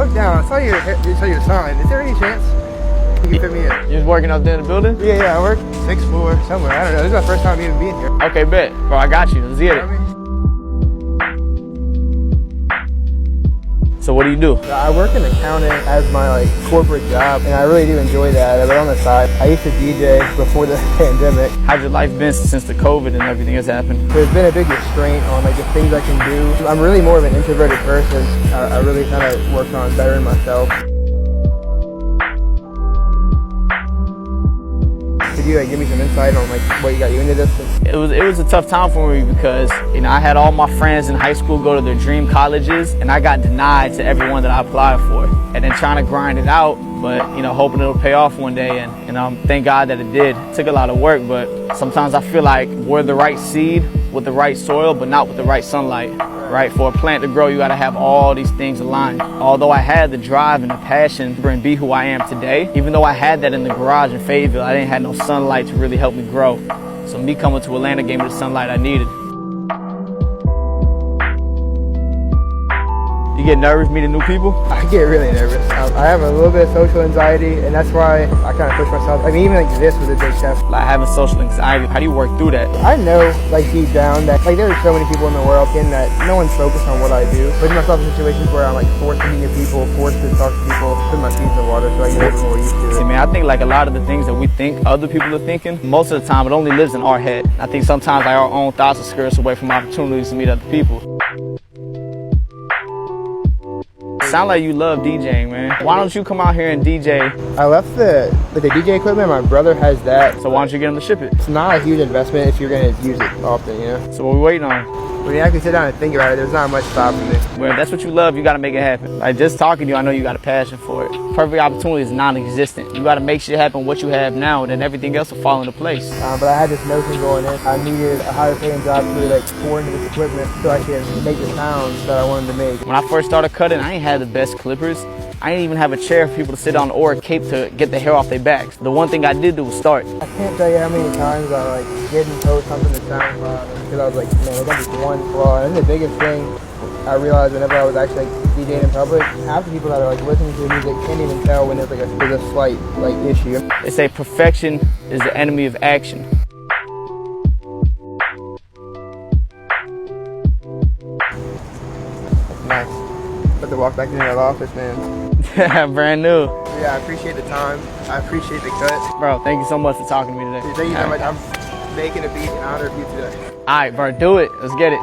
looked down. I saw your sign. Is there any chance you can fit me in? You was working up there in the building? Yeah, I work 6th floor somewhere. I don't know. This is my first time even being here. Okay, bet. Bro, I got you. Let's get it. So what do you do? I work in accounting as my corporate job, and I really do enjoy that. But on the side, I used to DJ before the pandemic. How's your life been since the COVID and everything has happened? There's been a big restraint on the things I can do. I'm really more of an introverted person. I really kind of worked on bettering myself. Could you give me some insight on what you got you into this? It was a tough time for me because I had all my friends in high school go to their dream colleges, and I got denied to everyone that I applied for. And then trying to grind it out, but hoping it'll pay off one day. And thank God that it did. It took a lot of work, but sometimes I feel like we're the right seed with the right soil, but not with the right sunlight. Right? For a plant to grow, you gotta have all these things aligned. Although I had the drive and the passion to be who I am today, even though I had that in the garage in Fayetteville, I didn't have no sunlight to really help me grow. So me coming to Atlanta gave me the sunlight I needed. You get nervous meeting new people? I get really nervous. I have a little bit of social anxiety, and that's why I kind of push myself. I mean, even this was a big test. Like having social anxiety, how do you work through that? I know, deep down, that there are so many people in the world, and that no one's focused on what I do. Putting myself in situations where I'm forced to meet people, forced to talk to people, put my feet in the water so I get a little more used to it. See, man, I think a lot of the things that we think other people are thinking, most of the time it only lives in our head. I think sometimes our own thoughts will scare us away from opportunities to meet other people. Sound like you love DJing, man. Why don't you come out here and DJ? I left the DJ equipment. My brother has that. So why don't you get him to ship it? It's not a huge investment if you're going to use it often, So what we waiting on? When you actually sit down and think about it, there's not much stopping me. Well, if that's what you love, you got to make it happen. Just talking to you, I know you got a passion for it. Perfect opportunity is non-existent. You got to make shit happen what you have now, and then everything else will fall into place. But I had this notion going in. I needed a higher paying job to really pour into this equipment so I can make the sounds that I wanted to make. When I first started cutting, I ain't had the best clippers. I didn't even have a chair for people to sit on or a cape to get the hair off their backs. The one thing I did do was start. I can't tell you how many times I didn't post something that sounded loud because I was like, man, there's gonna be one flaw. And the biggest thing I realized whenever I was actually DJing in public, half the people that are listening to the music can't even tell when there's a slight issue. They say perfection is the enemy of action. Nice. About to walk back into that office, man. Brand new. Yeah, I appreciate the time. I appreciate the cut. Bro, thank you so much for talking to me today. Thank you so much. I'm making a beat in honor of you today. All right, bro, do it. Let's get it.